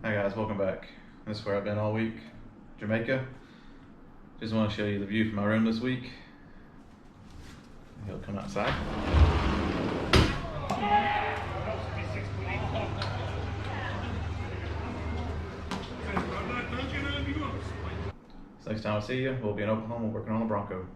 Hi guys, welcome back. This is where I've been all week, Jamaica. Just want to show you the view from my room this week. He'll come outside. So next time I see you, we'll be in Oklahoma working on the Bronco.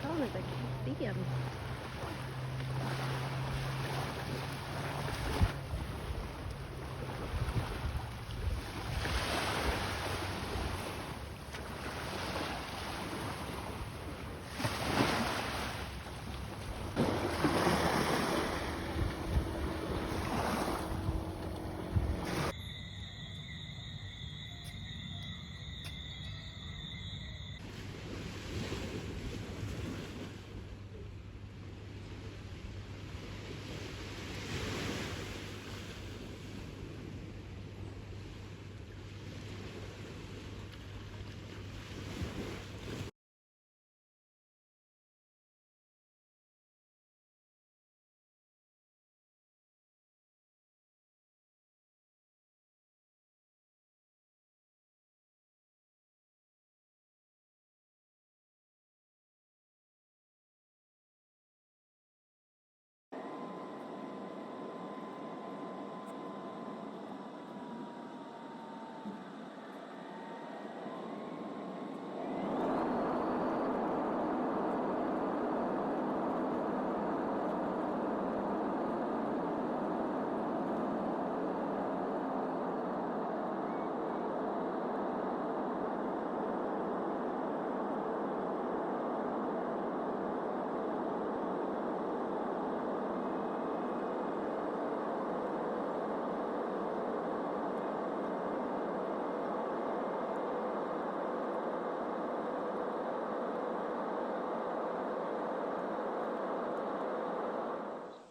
Oh, I can't see him.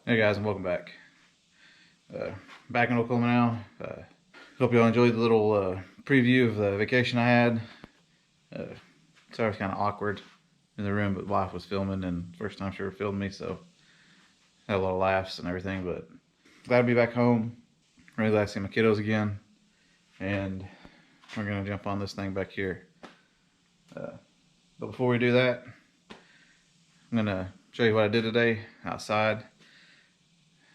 Hey guys, and welcome back. Back in Oklahoma now. Hope y'all enjoyed the little preview of the vacation I had. Sorry, it was kind of awkward in the room, but wife was filming and first time she ever filmed me, so had a lot of laughs and everything. But glad to be back home. Really glad to see my kiddos again, and we're gonna jump on this thing back here. But before we do that, I'm gonna show you what I did today outside.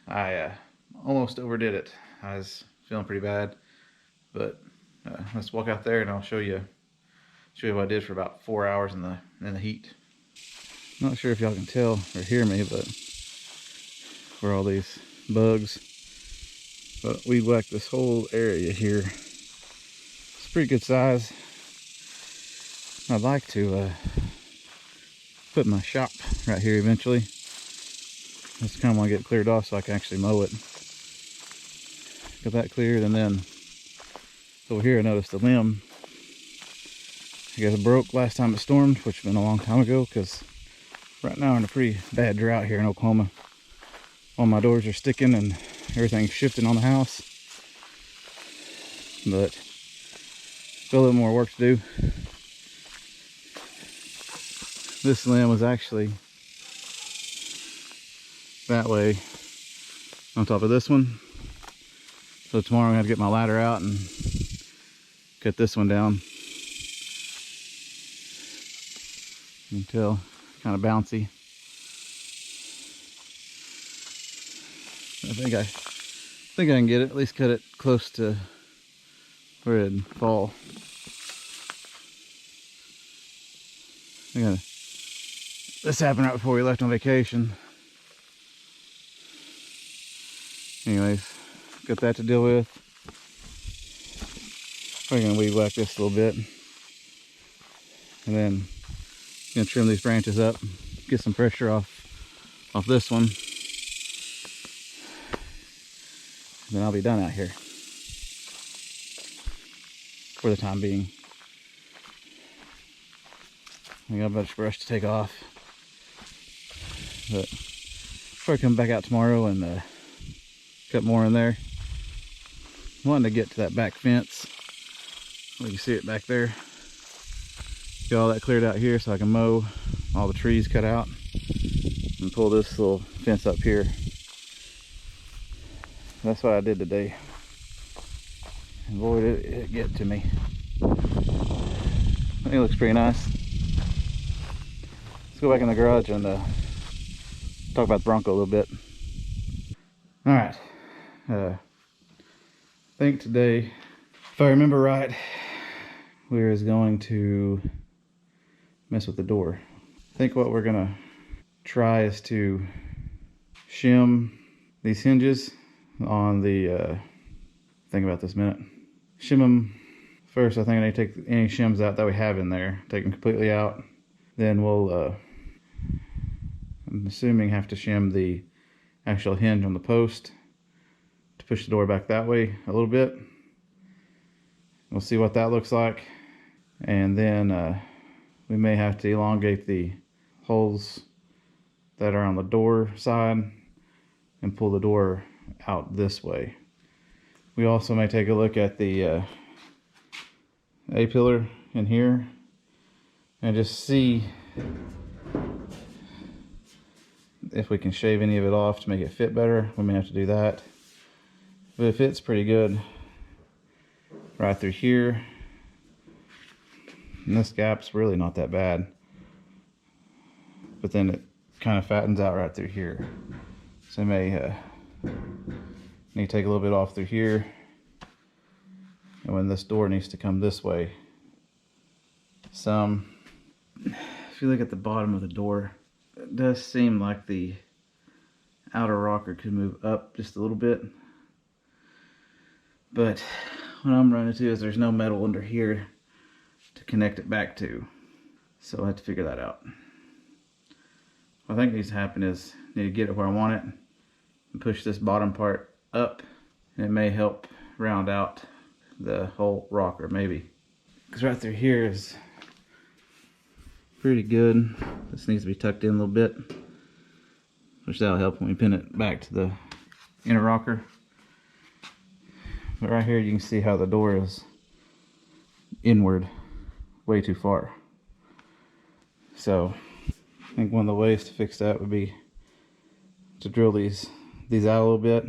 I almost overdid it. I was feeling pretty bad, but let's walk out there and I'll show you what I did for about 4 hours in the heat. Not sure if y'all can tell or hear me, but for all these bugs, but we whacked this whole area here. It's a pretty good size. I'd like to put my shop right here eventually. Just kind of want to get it cleared off so I can actually mow it. Got that cleared, and then over here I noticed the limb, I guess it broke last time it stormed, which has been a long time ago, because right now we're in a pretty bad drought here in Oklahoma. All my doors are sticking and everything's shifting on the house. But still a little more work to do. This limb was actually that way, on top of this one. So tomorrow I'm gonna have to get my ladder out and cut this one down. You can tell, kind of bouncy. I think I can get it, at least cut it close to where it'd fall. This happened right before we left on vacation. Anyways, got that to deal with. We're gonna weed whack this a little bit, and then gonna trim these branches up, get some pressure off this one, and then I'll be done out here for the time being. I got a bunch of brush to take off, but before I come back out tomorrow and cut more in there, I'm wanting to get to that back fence. You can see it back there. Get all that cleared out here so I can mow all the trees cut out and pull this little fence up here. That's what I did today. And boy, did it get to me. I think it looks pretty nice. Let's go back in the garage and talk about the Bronco a little bit. All right. I think today, if I remember right, we're going to mess with the door. I think what we're gonna try is to shim these hinges on the, think about this a minute. Shim them first. I think I need to take any shims out that we have in there, take them completely out. Then we'll, I'm assuming, have to shim the actual hinge on the post to push the door back that way a little bit. We'll see what that looks like. And then we may have to elongate the holes that are on the door side and pull the door out this way. We also may take a look at the A-pillar in here and just see if we can shave any of it off to make it fit better. We may have to do that. But it fits pretty good right through here. And this gap's really not that bad. But then it kind of fattens out right through here. So I may need to take a little bit off through here. And when this door needs to come this way, some, if you look at the bottom of the door, it does seem like the outer rocker could move up just a little bit. But what I'm running into is there's no metal under here to connect it back to. So I have to figure that out. What I think needs to happen is I need to get it where I want it and push this bottom part up, and it may help round out the whole rocker, maybe. Because right through here is pretty good. This needs to be tucked in a little bit, which that'll help when we pin it back to the inner rocker. But right here you can see how the door is inward way too far. So I think one of the ways to fix that would be to drill these out a little bit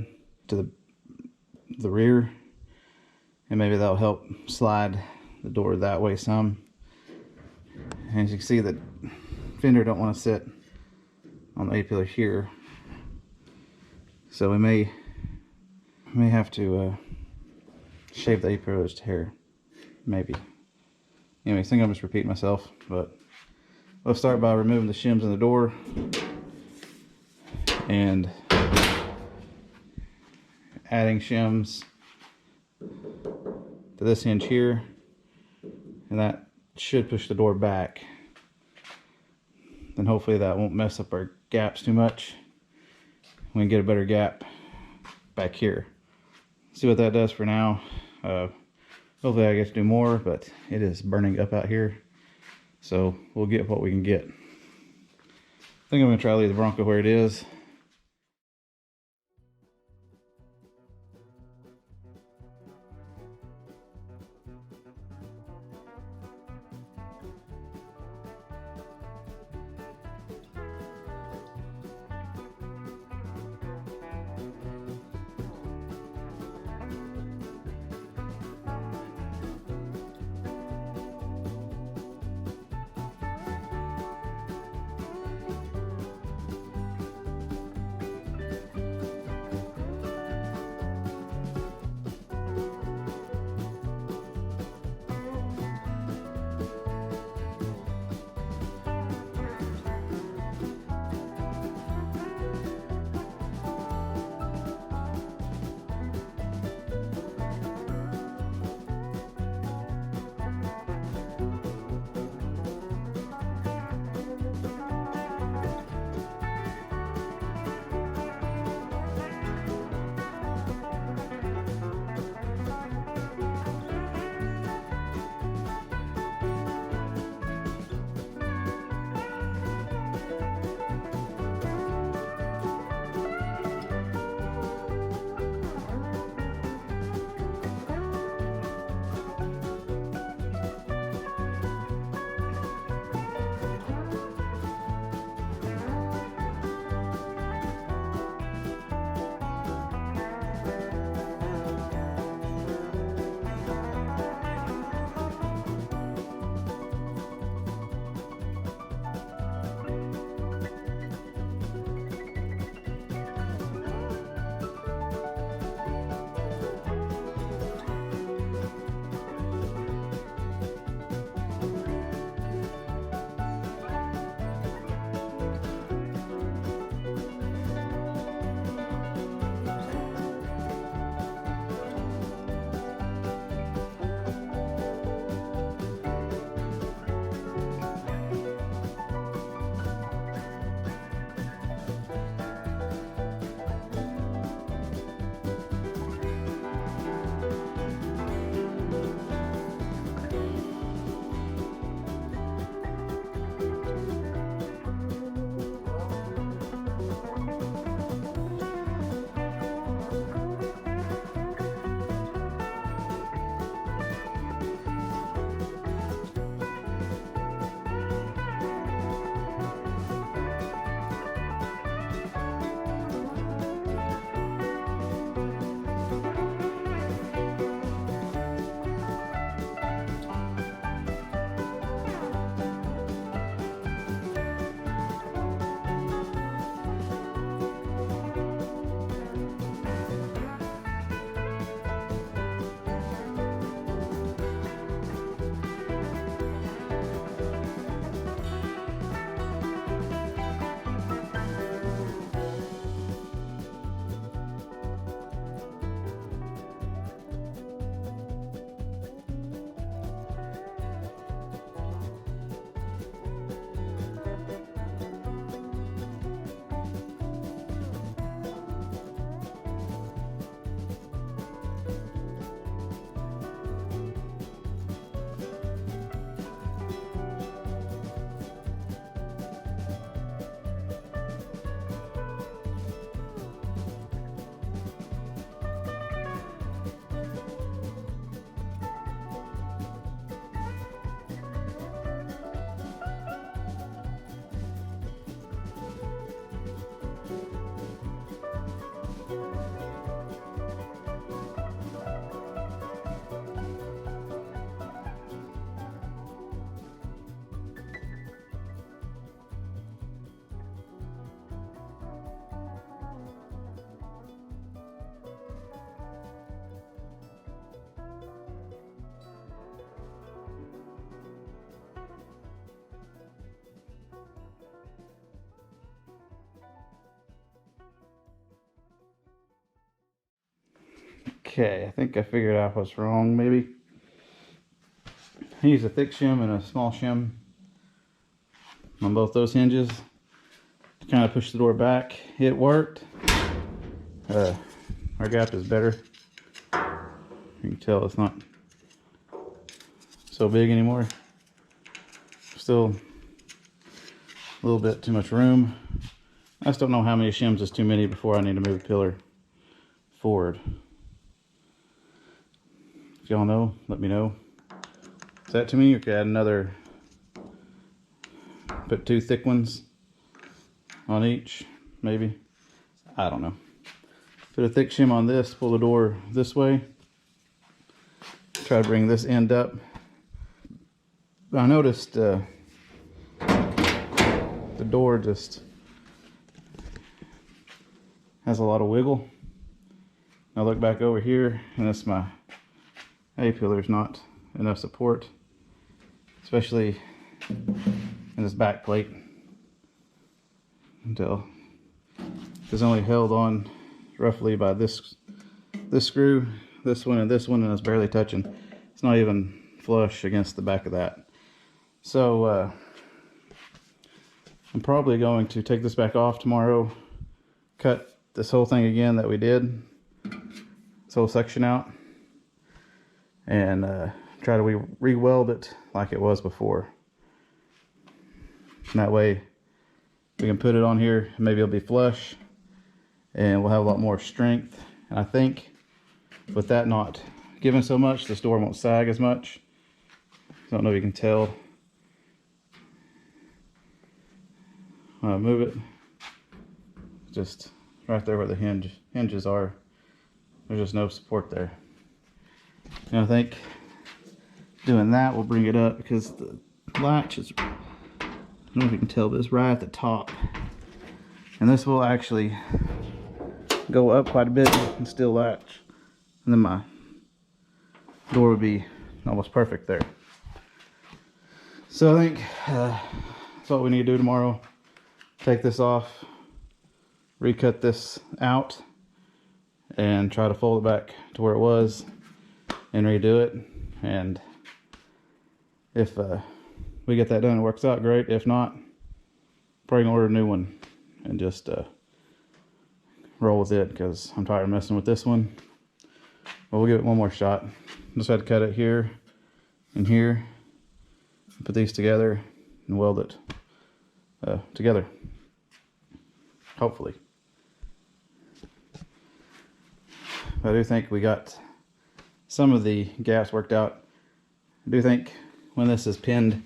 to the rear, and maybe that'll help slide the door that way some. And as you can see, the fender don't want to sit on the A-pillar here, so we may have to shave the A-pillar to here, maybe. Anyways, I think I'm just repeating myself, but we'll start by removing the shims in the door and adding shims to this hinge here, and that should push the door back. Then hopefully that won't mess up our gaps too much. We can get a better gap back here. See what that does for now. Hopefully I get to do more, but it is burning up out here, so we'll get what we can get. I think I'm gonna try to leave the Bronco where it is. Okay, I think I figured out what's wrong, maybe. I used a thick shim and a small shim on both those hinges to kind of push the door back. It worked. Our gap is better. You can tell it's not so big anymore. Still a little bit too much room. I just don't know how many shims is too many before I need to move the pillar forward. If y'all know, let me know. Is that too many, or could I add another, put 2 thick ones on each, maybe? I don't know. Put a thick shim on this, pull the door this way. Try to bring this end up. I noticed the door just has a lot of wiggle. I look back over here, and that's my A-pillar's not enough support, especially in this back plate. Until it's only held on roughly by this screw, this one, and it's barely touching. It's not even flush against the back of that. So I'm probably going to take this back off tomorrow, cut this whole thing again that we did, this whole section out, and try to re-weld it like it was before. And that way we can put it on here, and maybe it'll be flush, and we'll have a lot more strength. And I think with that not giving so much, this door won't sag as much. I don't know if you can tell. When I move it, just right there where the hinges are, there's just no support there. And I think doing that will bring it up, because the latch is, I don't know if you can tell, but it's right at the top. And this will actually go up quite a bit and still latch. And then my door would be almost perfect there. So I think that's what we need to do tomorrow. Take this off, recut this out, and try to fold it back to where it was and redo it. And if we get that done, it works out great. If not, probably gonna order a new one and just roll with it, because I'm tired of messing with this one. But we'll give it one more shot. Just had to cut it here and here, put these together and weld it together, hopefully. I do think we got some of the gaps worked out. I do think when this is pinned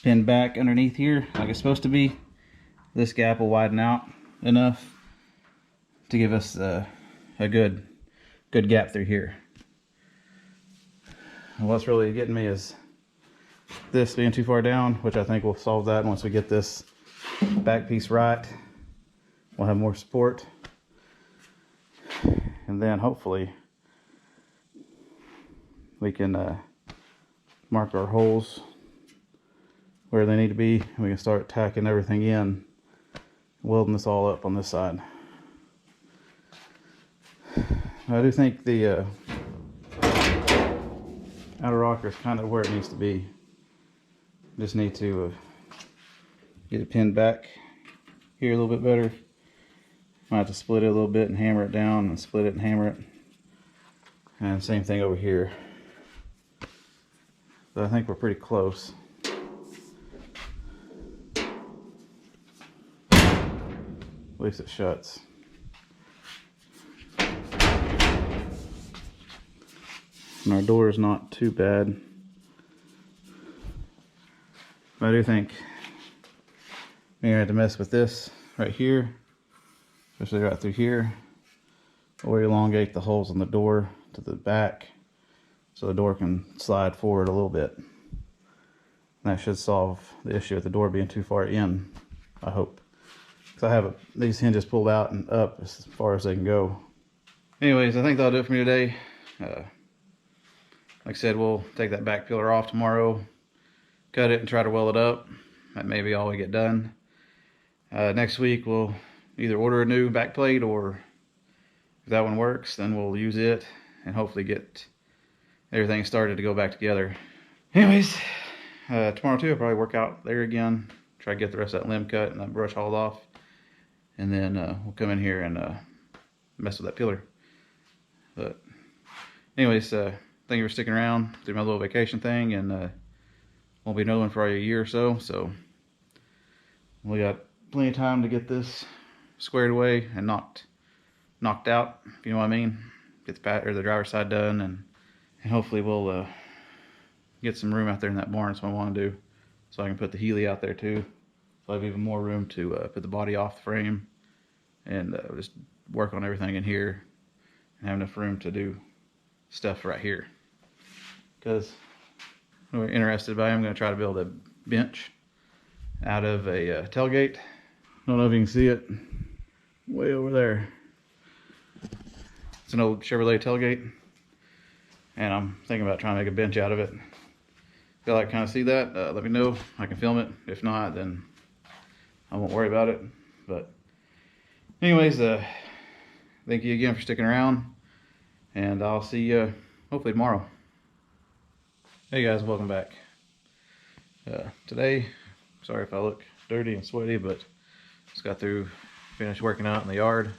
back underneath here like it's supposed to be, this gap will widen out enough to give us a good gap through here. And what's really getting me is this being too far down, which I think will solve that once we get this back piece right. We'll have more support, and then hopefully we can mark our holes where they need to be, and we can start tacking everything in, welding this all up on this side. I do think the outer rocker is kind of where it needs to be. Just need to get it pinned back here a little bit better. Might have to split it a little bit and hammer it down, and split it and hammer it. And same thing over here. But I think we're pretty close. At least it shuts. And our door is not too bad. But I do think we're gonna have to mess with this right here, especially right through here, or elongate the holes in the door to the back so the door can slide forward a little bit. And that should solve the issue of the door being too far in, I hope. Because I have these hinges pulled out and up as far as they can go. Anyways, I think that'll do it for me today. Like I said, we'll take that back pillar off tomorrow, cut it and try to weld it up. That may be all we get done. Next week we'll either order a new back plate, or if that one works, then we'll use it and hopefully get everything started to go back together. Anyways, tomorrow too, I'll probably work out there again, try to get the rest of that limb cut and that brush hauled off, and then we'll come in here and mess with that pillar. But anyways, thank you for sticking around through my little vacation thing, and won't be another one for a year or so, so we got plenty of time to get this squared away and knocked out, if you know what I mean. Get the driver's side done, and hopefully we'll get some room out there in that barn. That's what I want to do, so I can put the Healy out there too, so I have even more room to put the body off the frame and just work on everything in here and have enough room to do stuff right here. Because we're interested by, I'm going to try to build a bench out of a tailgate. Don't know if you can see it way over there. It's an old Chevrolet tailgate, and I'm thinking about trying to make a bench out of it. If y'all like kind of see that, let me know. I can film it. If not, then I won't worry about it. But anyways, thank you again for sticking around, and I'll see you hopefully tomorrow. Hey guys, welcome back. Today, sorry if I look dirty and sweaty, but just got through, finished working out in the yard.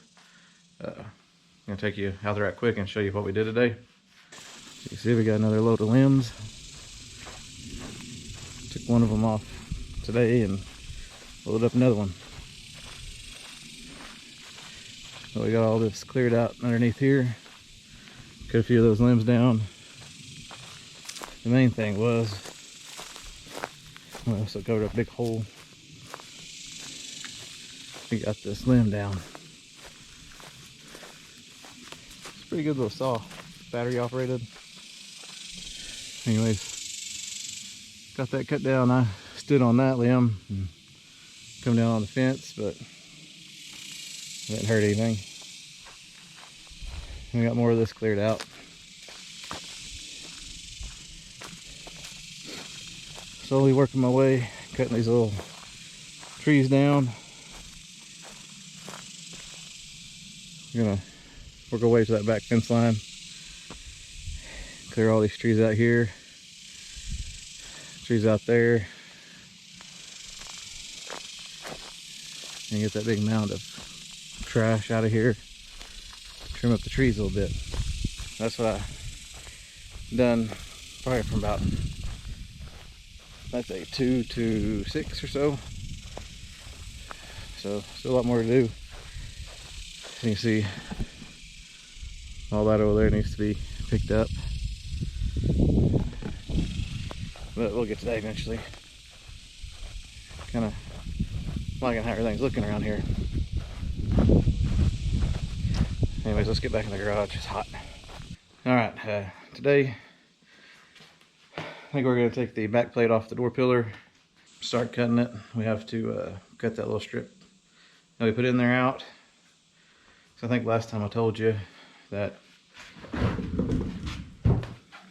I'm gonna take you out there right quick and show you what we did today. So you see we got another load of limbs. Took one of them off today and loaded up another one. So we got all this cleared out underneath here. Cut a few of those limbs down. The main thing was, we also covered up a big hole. We got this limb down. It's a pretty good little saw, battery operated. Anyways, got that cut down. I stood on that limb and come down on the fence, but it didn't hurt anything. We got more of this cleared out. Slowly working my way, cutting these little trees down. I'm gonna work our way to that back fence line. Clear all these trees out here. Trees out there. And get that big mound of trash out of here. Trim up the trees a little bit. That's what I've done probably from about, I'd say 2 to 6 or so. So still a lot more to do. You can see all that over there needs to be picked up. But we'll get to that eventually. Kind of liking how everything's looking around here. Anyways, let's get back in the garage. It's hot. Alright, today I think we're going to take the back plate off the door pillar, start cutting it. We have to cut that little strip that we put in there out. So I think last time I told you that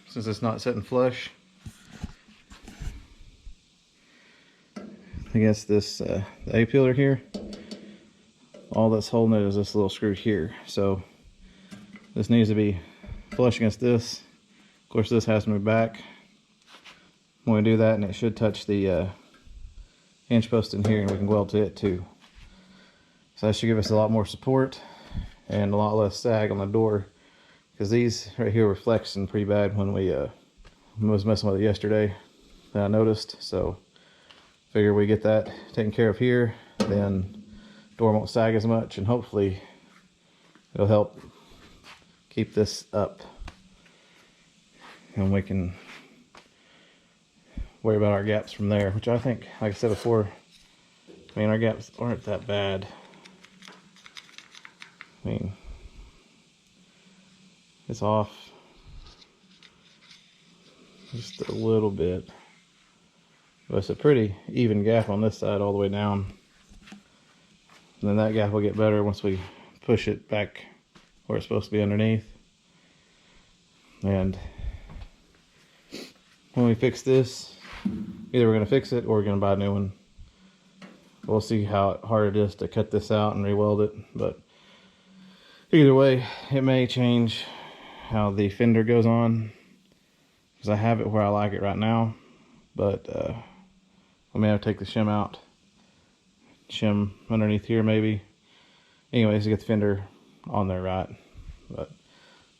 since it's not sitting flush against this the A pillar here, all that's holding it is this little screw here. So this needs to be flush against this. Of course, this has to move back when we do that, and it should touch the hinge post in here, and we can weld to it too. So that should give us a lot more support and a lot less sag on the door, because these right here were flexing pretty bad when we was messing with it yesterday, that I noticed. So figure we get that taken care of here, then door won't sag as much, and hopefully it'll help keep this up, and we can worry about our gaps from there, which I think, like I said before, I mean, our gaps aren't that bad. I mean, it's off just a little bit, but it's a pretty even gap on this side all the way down. And then that gap will get better once we push it back where it's supposed to be underneath. And when we fix this, either we're going to fix it or we're going to buy a new one. We'll see how hard it is to cut this out and re-weld it, but either way, it may change how the fender goes on, because I have it where I like it right now, but I may have to take the shim out, shim underneath here maybe. Anyways, to get the fender on there right, but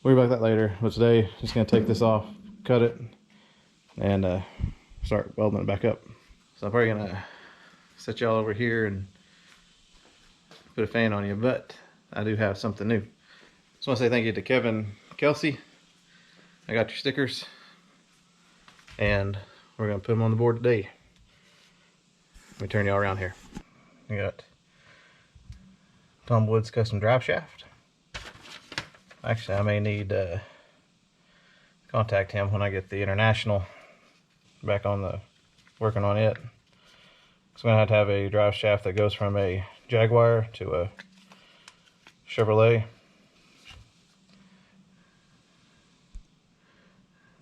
worry about that later. But today, just gonna take this off, cut it, and start welding it back up. So I'm probably gonna set y'all over here and put a fan on you, but I do have something new. Just want to say thank you to Kevin Kelsey. I got your stickers, and we're gonna put them on the board today. Let me turn y'all around here. We got Tom Wood's custom drive shaft. Actually, I may need to contact him when I get the International back on the working on it. So I'm gonna have a drive shaft that goes from a Jaguar to a Chevrolet,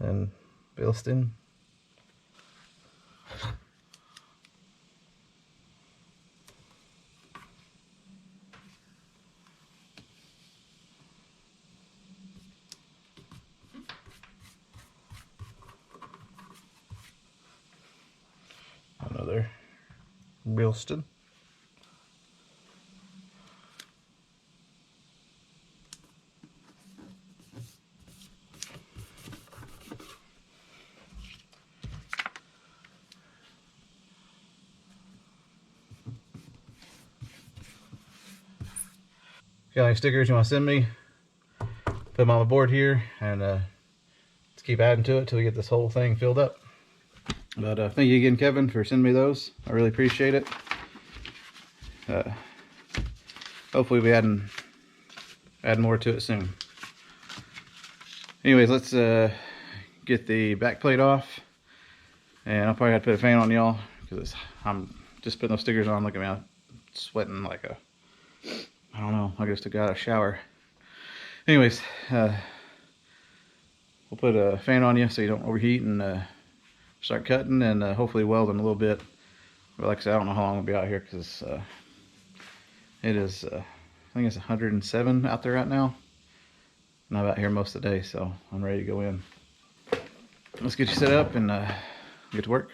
and Bilston. Another Bilston. If you got any stickers you want to send me, put them on the board here, and let's keep adding to it till we get this whole thing filled up. But thank you again, Kevin, for sending me those. I really appreciate it. Hopefully we add more to it soon. Anyways, let's get the back plate off, and I'll probably have to put a fan on y'all because I'm just putting those stickers on. Look at me, I'm sweating like a, I don't know, I just got a shower. Anyways, we'll put a fan on you so you don't overheat, and start cutting and hopefully welding a little bit. But like I said, I don't know how long I'll be out here because it is, I think it's 107 out there right now. And I'm out here most of the day, so I'm ready to go in. Let's get you set up and get to work.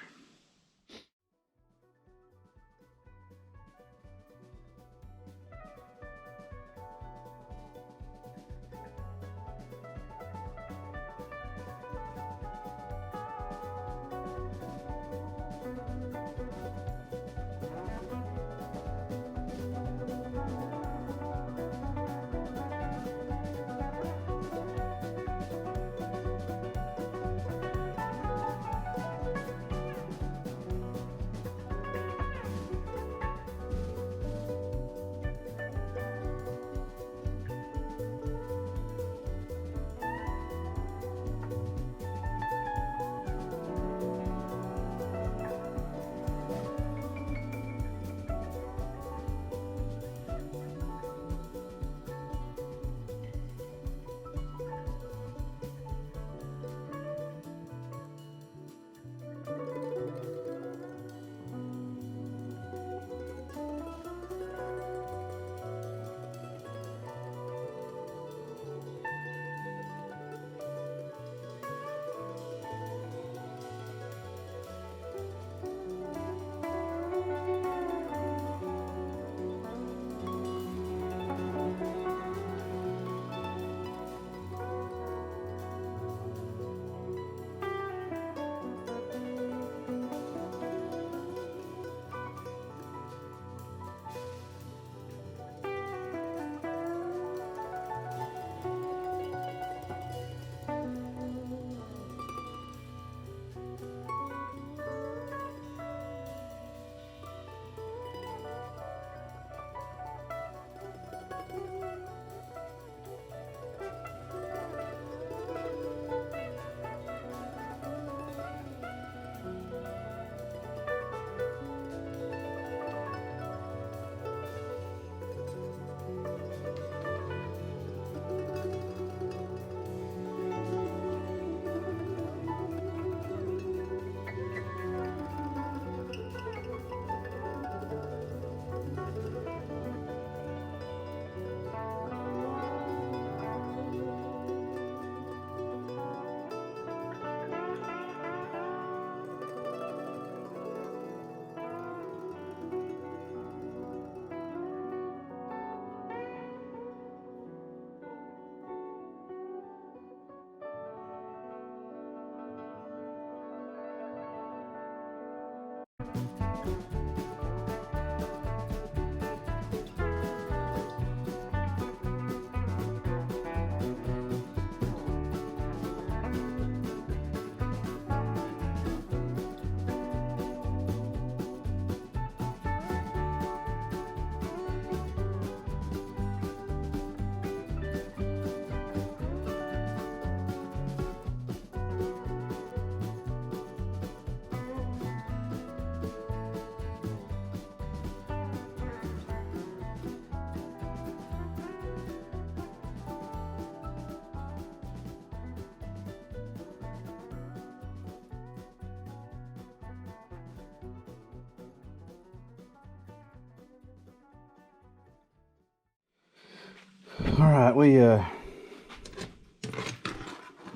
All right, we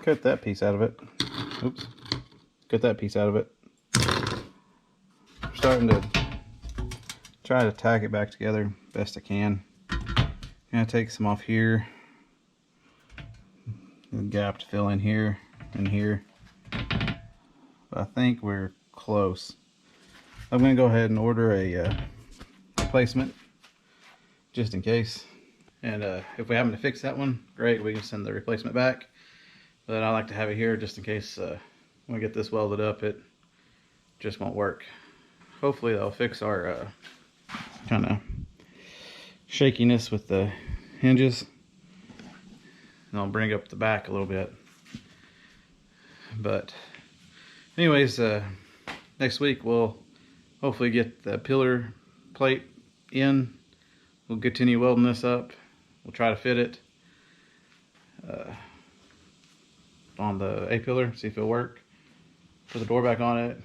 cut that piece out of it. Oops. Cut that piece out of it. I'm starting to try to tack it back together best I can. Gonna take some off here. The gap to fill in here and here. But I think we're close. I'm gonna go ahead and order a replacement just in case. And if we happen to fix that one, great, we can send the replacement back. But I like to have it here just in case when we get this welded up, it just won't work. Hopefully that'll fix our kind of shakiness with the hinges. And I'll bring up the back a little bit. But anyways, next week we'll hopefully get the pillar plate in. We'll continue welding this up. We'll try to fit it on the A-pillar, see if it'll work. Put the door back on it,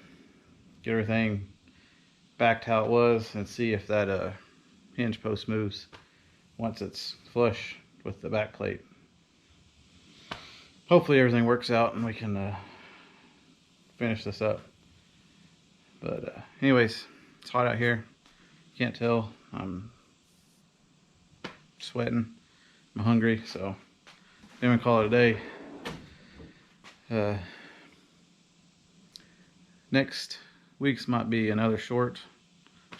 get everything back to how it was, and see if that hinge post moves once it's flush with the back plate. Hopefully everything works out and we can finish this up. But anyways, it's hot out here. Can't tell. I'm sweating. I'm hungry, so I'm gonna call it a day. Next week's might be another short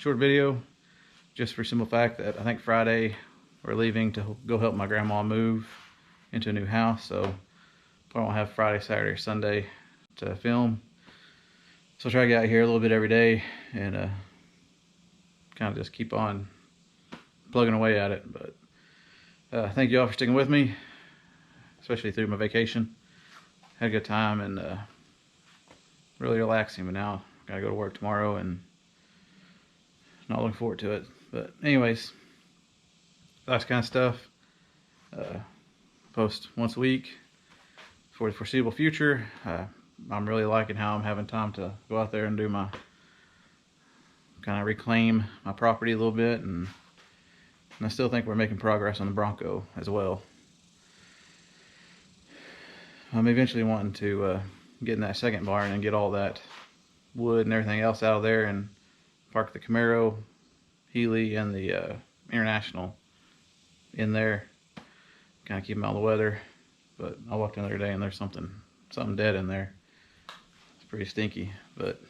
video, just for simple fact that I think Friday we're leaving to go help my grandma move into a new house, so probably won't have Friday, Saturday, or Sunday to film. So I'll try to get out here a little bit every day and kind of just keep on plugging away at it. But thank you all for sticking with me, especially through my vacation. Had a good time and really relaxing, but now I gotta go to work tomorrow and not looking forward to it. But anyways, that kind of stuff. Post once a week for the foreseeable future. I'm really liking how I'm having time to go out there and do my kind of reclaim my property a little bit, and I still think we're making progress on the Bronco as well. I'm eventually wanting to get in that second barn and get all that wood and everything else out of there and park the Camaro, Healy, and the International in there. Kind of keep them out of the weather. But I walked in the other day and there's something dead in there. It's pretty stinky, but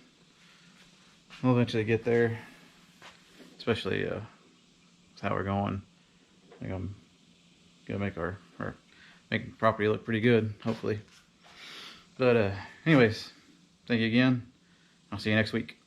we'll eventually get there. Especially that's how we're going. I think I'm gonna make make the property look pretty good, hopefully. But anyways, thank you again. I'll see you next week.